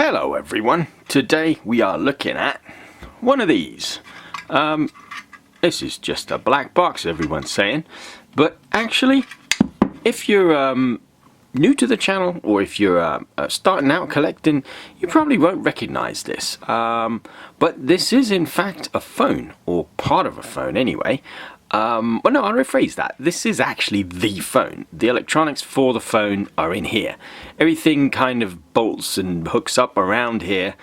Hello everyone, today we are looking at one of these. This is just a black box, everyone's saying, but actually if you're new to the channel or if you're starting out collecting, you probably won't recognize this, but this is in fact a phone, or part of a phone anyway. Well, no, I'll rephrase that. This is actually the phone. The electronics for the phone are in here. Everything kind of bolts and hooks up around here,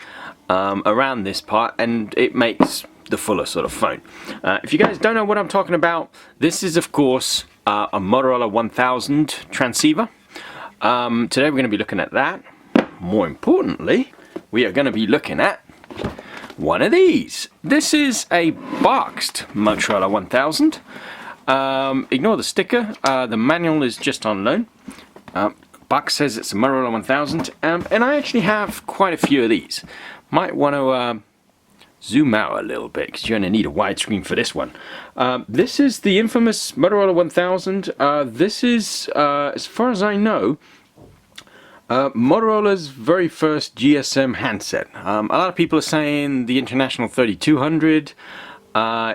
around this part, and it makes the fuller sort of phone. If you guys don't know what I'm talking about, this is of course a Motorola 1000 transceiver. Today we're going to be looking at that. More importantly, we are going to be looking at one of these. This is a boxed Motorola 1000. Ignore the sticker. The manual is just on loan. Box says it's a Motorola 1000, and I actually have quite a few of these. Might want to zoom out a little bit because you're going to need a widescreen for this one. This is the infamous Motorola 1000. This is, as far as I know, Motorola's very first GSM handset. A lot of people are saying the International 3200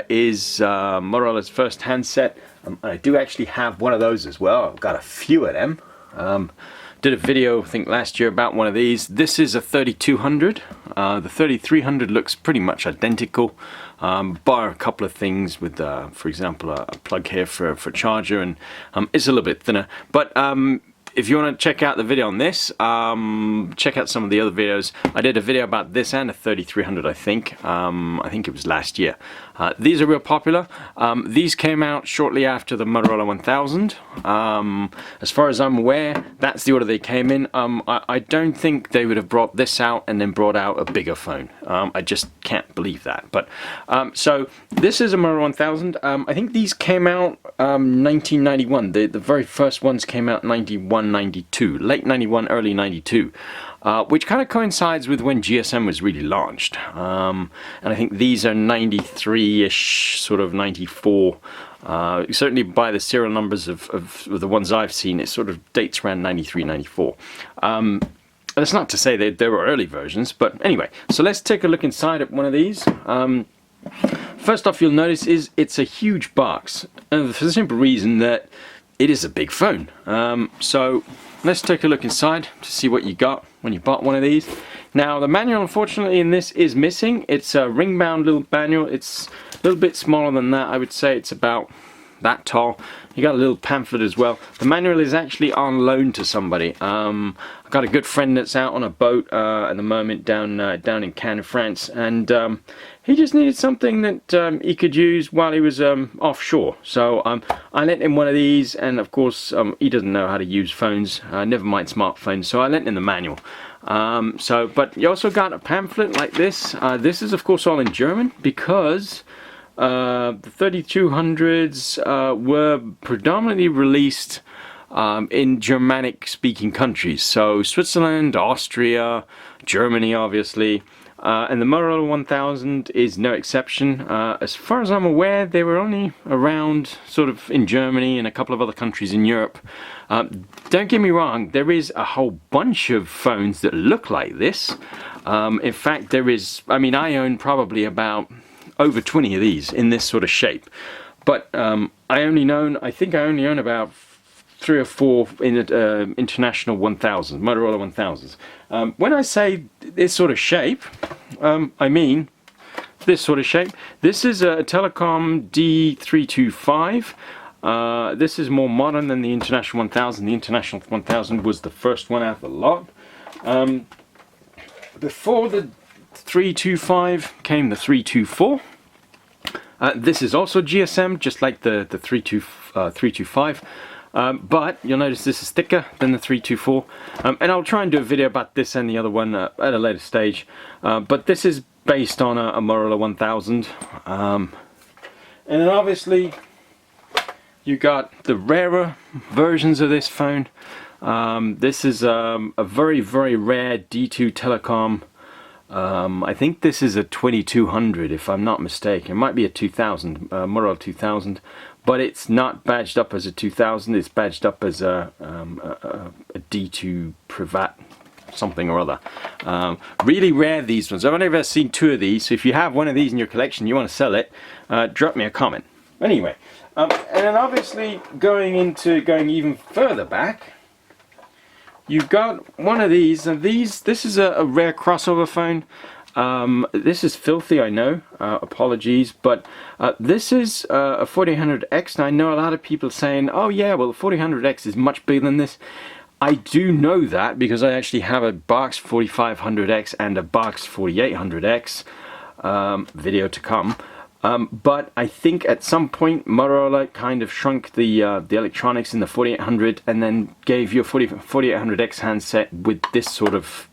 is Motorola's first handset. I do actually have one of those as well. I've got a few of them. Did a video I think last year about one of these. This is a 3200. The 3300 looks pretty much identical, bar a couple of things with, for example, a plug here for charger, and it's a little bit thinner. But if you want to check out the video on this, check out some of the other videos. I did a video about this and a 3300, I think. I think it was last year. These are real popular. These came out shortly after the Motorola 1000. As far as I'm aware, that's the order they came in. I don't think they would have brought this out and then brought out a bigger phone. I just can't believe that. But so this is a Motorola 1000. I think these came out 1991. The very first ones came out 91, 92, late 91, early 92. Which kind of coincides with when GSM was really launched. And I think these are 93-ish, sort of 94. Certainly by the serial numbers of the ones I've seen, it sort of dates around 93, 94. That's not to say that there were early versions, but anyway. So let's take a look inside at one of these. First off, you'll notice it's a huge box, and for the simple reason that it is a big phone. So let's take a look inside to see what you got when you bought one of these. Now the manual, unfortunately, in this is missing. It's a ring-bound little manual. It's a little bit smaller than that. I would say it's about that tall. You got a little pamphlet as well. The manual is actually on loan to somebody. I've got a good friend that's out on a boat at the moment down in Cannes, France, and he just needed something that he could use while he was offshore. So I lent him one of these, and of course he doesn't know how to use phones, never mind smartphones, so I lent him the manual. But you also got a pamphlet like this. This is of course all in German, because the 3200s were predominantly released in Germanic speaking countries, so Switzerland, Austria, Germany obviously, and the Motorola 1000 is no exception. As far as I'm aware, they were only around sort of in Germany and a couple of other countries in Europe. Don't get me wrong, there is a whole bunch of phones that look like this. In fact, there is, I mean, I own probably about over 20 of these in this sort of shape, but I think I only own about 3 or 4 in international 1000, Motorola 1000s. When I say this sort of shape, I mean this sort of shape. This is a Telecom D325. This is more modern than the International 1000. The International 1000 was the first one out of the lot. Before the 325 came the 324. This is also GSM, just like the 325. But you'll notice this is thicker than the 324, and I'll try and do a video about this and the other one at a later stage. But this is based on a Motorola 1000, and then obviously you got the rarer versions of this phone. This is a very, very rare D2 Telecom. I think this is a 2200 if I'm not mistaken. It might be a 2000, Motorola 2000, but it's not badged up as a 2000. It's badged up as a D2 Privat something or other. Really rare, these ones. I've only ever seen 2 of these, so if you have one of these in your collection, you want to sell it, drop me a comment. Anyway, and then obviously going even further back, you've got one of these, and this is a rare crossover phone. This is filthy, I know, apologies, but this is a 4800X, and I know a lot of people saying, oh yeah, well the 4800X is much bigger than this. I do know that because I actually have a Box 4500X and a Box 4800X, video to come. But I think at some point Motorola kind of shrunk the electronics in the 4800 and then gave you a 4800X handset with this sort of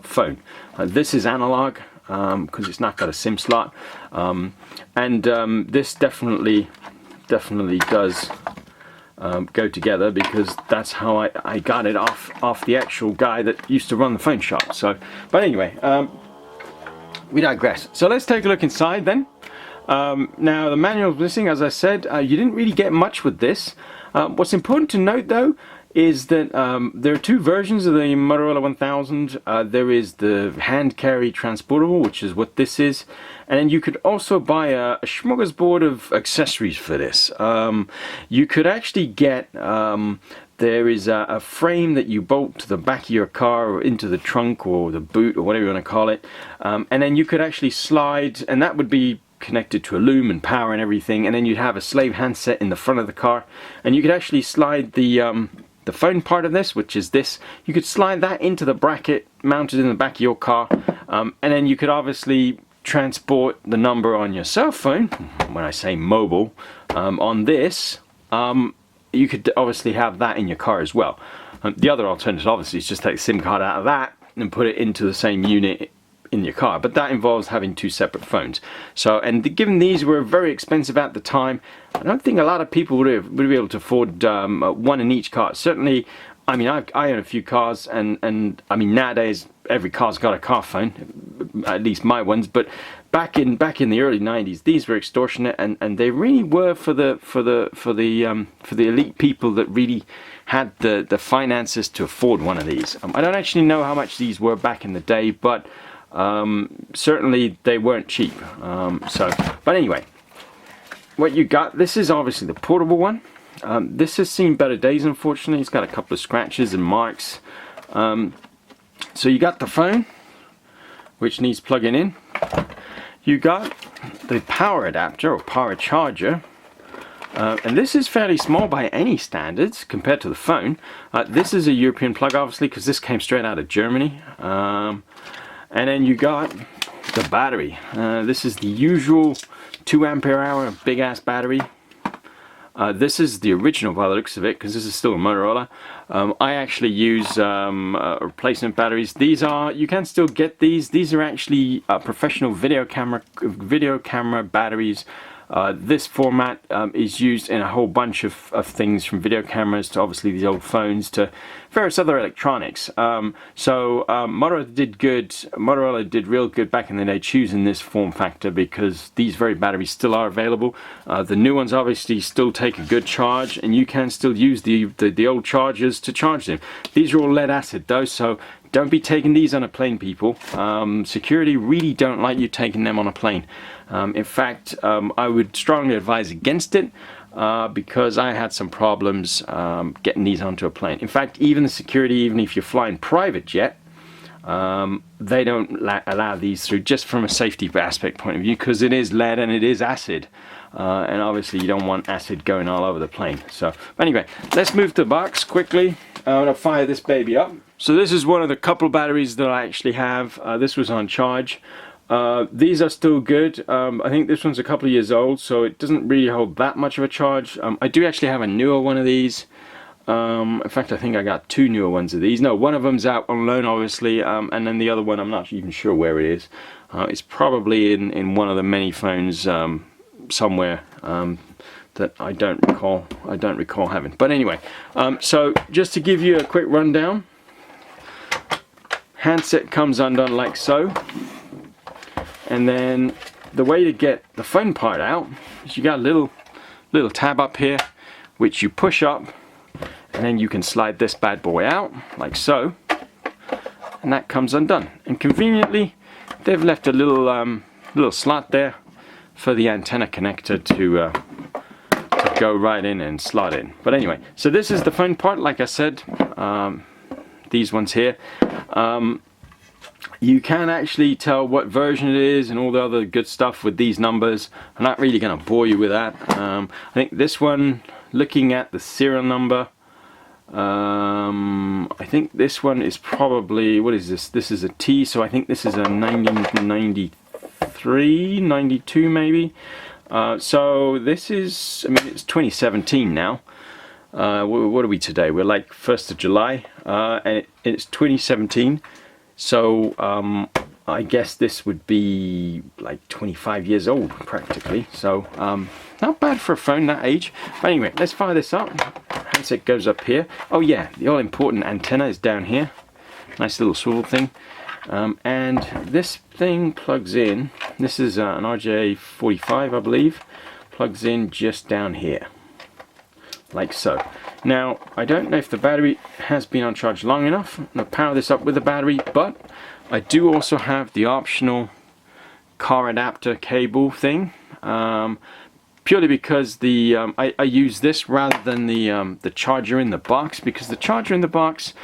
phone. This is analog because it's not got a SIM slot, and this definitely does go together, because that's how I got it off the actual guy that used to run the phone shop. So, but anyway, we digress. So let's take a look inside then. Now the manual is missing, as I said. You didn't really get much with this. What's important to note though is that there are 2 versions of the Motorola 1000. There is the hand carry transportable, which is what this is, and then you could also buy a smorgasbord of accessories for this. You could actually get there is a frame that you bolt to the back of your car or into the trunk or the boot or whatever you want to call it, and then you could actually slide, and that would be connected to a loom and power and everything, and then you'd have a slave handset in the front of the car, and you could actually slide the phone part of this, which is this, you could slide that into the bracket mounted in the back of your car, and then you could obviously transport the number on your cell phone, when I say mobile, on this. You could obviously have that in your car as well. The other alternative obviously is just take the SIM card out of that and put it into the same unit in your car, but that involves having 2 separate phones. So, and given these were very expensive at the time, I don't think a lot of people would be able to afford one in each car. Certainly, I mean, I own a few cars, and I mean nowadays every car's got a car phone, at least my ones. But back in the early 90s, these were extortionate, and they really were for the elite people that really had the finances to afford one of these. I don't actually know how much these were back in the day, but certainly they weren't cheap. But anyway, what you got, this is obviously the portable one. This has seen better days, unfortunately. It's got a couple of scratches and marks. So you got the phone, which needs plugging in. You got the power adapter or power charger. And this is fairly small by any standards compared to the phone. This is a European plug, obviously, because this came straight out of Germany. And then you got the battery. This is the usual 2 ampere hour big ass battery. This is the original by the looks of it, because this is still a Motorola. I actually use replacement batteries. These are, you can still get these. These are actually professional video camera batteries. This format is used in a whole bunch of things, from video cameras to obviously these old phones to various other electronics. Motorola did real good back in the day choosing this form factor, because these very batteries still are available. The new ones obviously still take a good charge, and you can still use the old chargers to charge them. These are all lead acid though, so don't be taking these on a plane, people. Security really don't like you taking them on a plane. In fact, I would strongly advise against it, because I had some problems getting these onto a plane. In fact, even the security, even if you're flying private jet, they don't allow these through, just from a safety aspect point of view, because it is lead and it is acid. And obviously you don't want acid going all over the plane. So anyway, let's move to the box quickly. I'm going to fire this baby up. So this is one of the couple batteries that I actually have. This was on charge. These are still good. I think this one's a couple of years old, so it doesn't really hold that much of a charge. I do actually have a newer one of these. In fact, I think I got 2 newer ones of these. No, one of them's out on loan, obviously, and then the other one, I'm not even sure where it is. It's probably in one of the many phones somewhere that I don't recall having. But anyway, so just to give you a quick rundown, handset comes undone like so, and then the way to get the phone part out is you got a little tab up here which you push up, and then you can slide this bad boy out like so, and that comes undone. And conveniently, they've left a little slot there for the antenna connector to go right in and slot in. But anyway, so this is the phone part. Like I said, these ones here. You can actually tell what version it is and all the other good stuff with these numbers. I'm not really going to bore you with that. I think this one, looking at the serial number, I think this one is probably, what is this? This is a T, so I think this is a 1993, 92 maybe. So this is, I mean, it's 2017 now. What are we today? We're like 1st of July, and it's 2017. So I guess this would be like 25 years old practically. So not bad for a phone that age. But anyway, let's fire this up. Handset goes up here. Oh yeah, the all important antenna is down here. Nice little swivel thing. And this thing plugs in. This is an RJ45, I believe. Plugs in just down here, like so. Now, I don't know if the battery has been on charge long enough. I'm going to power this up with the battery, but I do also have the optional car adapter cable thing, purely because the I use this rather than the charger in the box, because the charger in the box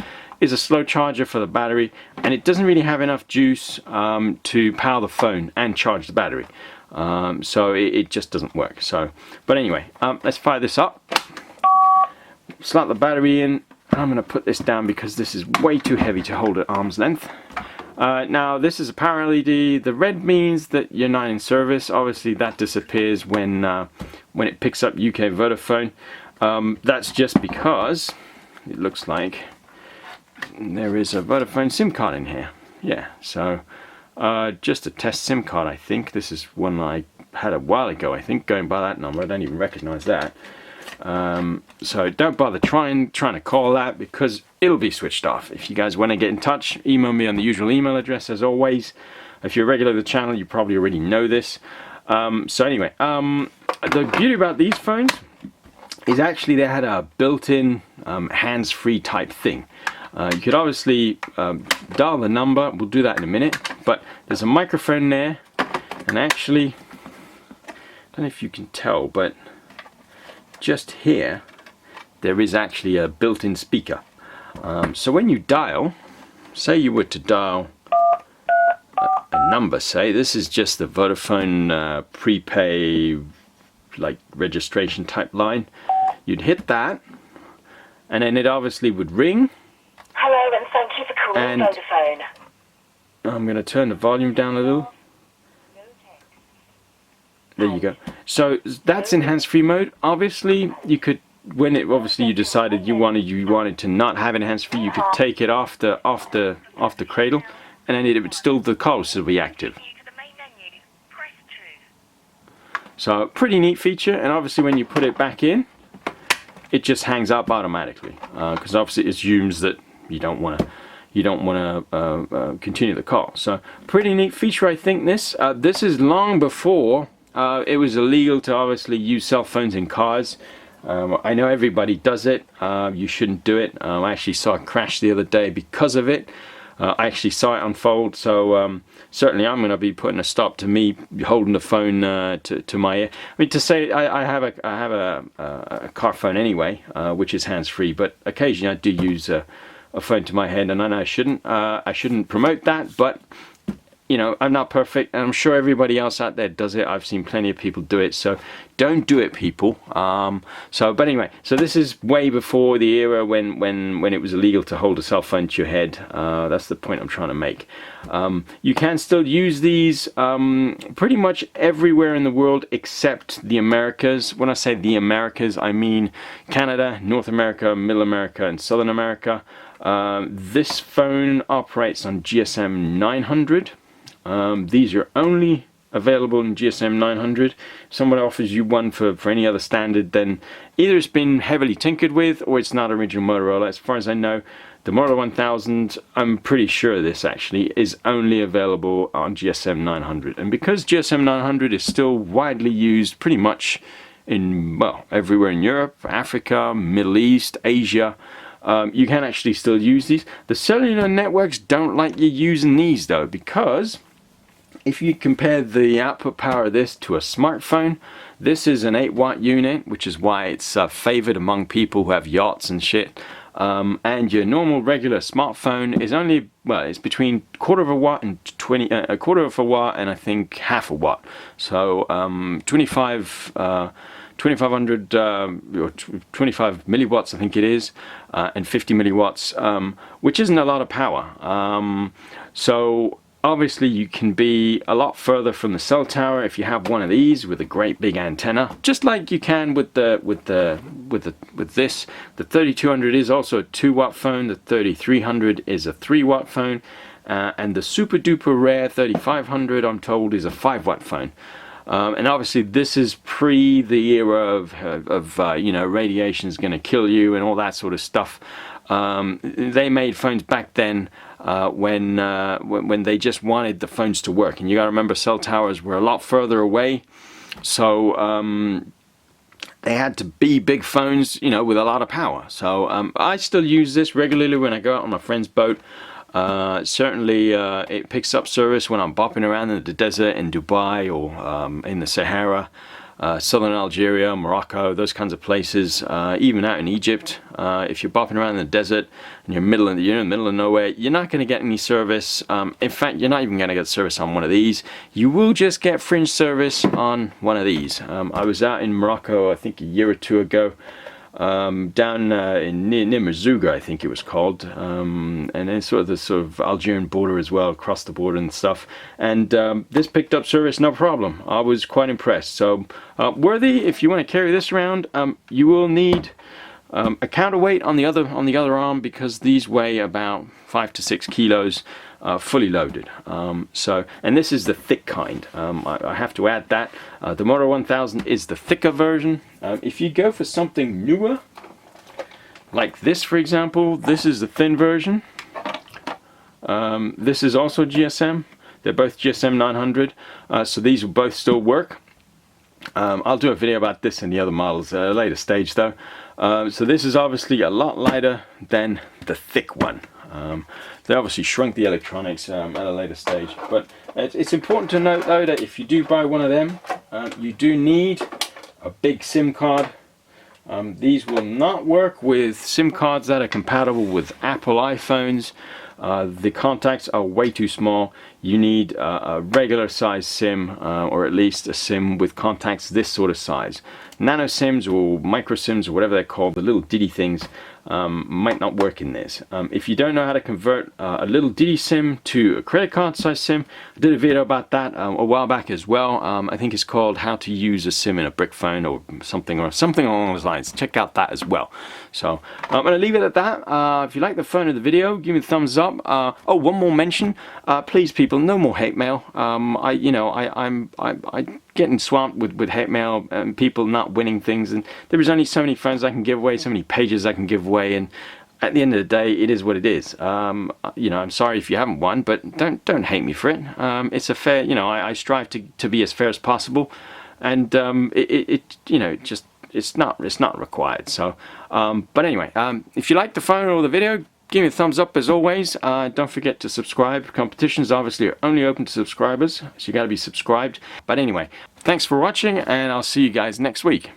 is a slow charger for the battery, and it doesn't really have enough juice to power the phone and charge the battery. So it just doesn't work. So, but anyway, let's fire this up. Slot the battery in. I'm going to put this down because this is way too heavy to hold at arm's length. Now this is a power LED. The red means that you're not in service. Obviously that disappears when it picks up UK Vodafone. That's just because it looks like there is a Vodafone SIM card in here. Yeah, so just a test SIM card, I think. This is one I had a while ago, I think, going by that number. I don't even recognize that. So don't bother trying to call that, because it'll be switched off. If you guys want to get in touch, email me on the usual email address as always. If you're a regular to the channel, you probably already know this. So anyway, the beauty about these phones is actually they had a built-in hands-free type thing. You could obviously dial the number, we'll do that in a minute, but there's a microphone there, and actually, I don't know if you can tell, but just here there is actually a built-in speaker. So when you dial, say you were to dial a number, say this is just the Vodafone prepay like registration type line, you'd hit that and then it obviously would ring. Hello and thank you for calling Vodafone. I'm going to turn the volume down a little. There you go. So that's in hands-free mode. Obviously, you could, when it obviously you decided you wanted to not have it hands-free, you could take it off the cradle, and then it would still, the call would still be active. So pretty neat feature, and obviously when you put it back in, it just hangs up automatically, because obviously it assumes that you don't want to continue the call. So pretty neat feature, I think. This is long before it was illegal to obviously use cell phones in cars. I know everybody does it. You shouldn't do it. I actually saw a crash the other day because of it. I actually saw it unfold, so certainly I'm going to be putting a stop to me holding the phone to my ear. I mean, to say I have a car phone anyway, which is hands-free, but occasionally I do use a phone to my head, and I know I shouldn't promote that, but you know, I'm not perfect, and I'm sure everybody else out there does it. I've seen plenty of people do it, so don't do it, people. But anyway, so this is way before the era when it was illegal to hold a cell phone to your head. That's the point I'm trying to make. You can still use these pretty much everywhere in the world except the Americas. When I say the Americas, I mean Canada, North America, Middle America, and Southern America. This phone operates on GSM 900. These are only available in GSM 900. If someone offers you one for any other standard, then either it's been heavily tinkered with or it's not original Motorola. As far as I know, the Motorola 1000, I'm pretty sure this actually, is only available on GSM 900. And because GSM 900 is still widely used pretty much in, well, everywhere in Europe, Africa, Middle East, Asia, you can actually still use these. The cellular networks don't like you using these though, because if you compare the output power of this to a smartphone, this is an 8-watt unit, which is why it's favored among people who have yachts and shit. And your normal regular smartphone is only, well, it's between quarter of a watt and a quarter of a watt and I think half a watt. So 2500 or 25 milliwatts I think it is, and 50 milliwatts, which isn't a lot of power. So obviously you can be a lot further from the cell tower if you have one of these with a great big antenna, just like you can with this. The 3200 is also a 2-watt phone, the 3300 is a 3-watt phone, and the super duper rare 3500 I'm told is a 5-watt phone. And obviously this is pre the era of you know, radiation is going to kill you and all that sort of stuff. They made phones back then when they just wanted the phones to work, and you got to remember cell towers were a lot further away, so they had to be big phones, you know, with a lot of power. So I still use this regularly when I go out on my friend's boat. Certainly it picks up service when I'm bopping around in the desert in Dubai or in the Sahara, southern Algeria, Morocco, those kinds of places, even out in Egypt. If you're bopping around in the desert and you're in the middle of nowhere, you're not going to get any service. In fact, you're not even going to get service on one of these. You will just get fringe service on one of these. I was out in Morocco, I think a year or two ago, down near Merzouga, I think it was called, and then sort of Algerian border as well, across the border and stuff. And this picked up service no problem. I was quite impressed. So worthy. If you want to carry this around, you will need a counterweight on the other arm, because these weigh about 5 to 6 kilos. Fully loaded. And this is the thick kind. I have to add that the Moto 1000 is the thicker version. If you go for something newer, like this for example, this is the thin version. This is also GSM. They're both GSM 900, so these will both still work. I'll do a video about this and the other models at a later stage though. So this is obviously a lot lighter than the thick one. They obviously shrunk the electronics at a later stage, but it's important to note though that if you do buy one of them, you do need a big SIM card. These will not work with SIM cards that are compatible with Apple iPhones. The contacts are way too small. You need a regular size SIM, or at least a SIM with contacts this sort of size. Nano SIMs or micro SIMs or whatever they're called, the little ditty things, might not work in this. If you don't know how to convert a little ditty SIM to a credit card size SIM, I did a video about that a while back as well. I think it's called How to Use a SIM in a Brick Phone or something along those lines. Check out that as well. So I'm going to leave it at that. If you like the phone or the video, give me a thumbs up. Oh, one more mention, please people, no more hate mail. I'm getting swamped with hate mail and people not winning things, and there is only so many phones I can give away, so many pages I can give away, and at the end of the day it is what it is. I'm sorry if you haven't won, but don't hate me for it. It's a fair, I strive to be as fair as possible, and it's not required. So but anyway, if you like the phone or the video, give me a thumbs up as always. Don't forget to subscribe. Competitions obviously are only open to subscribers, so you got to be subscribed. But anyway, thanks for watching, and I'll see you guys next week.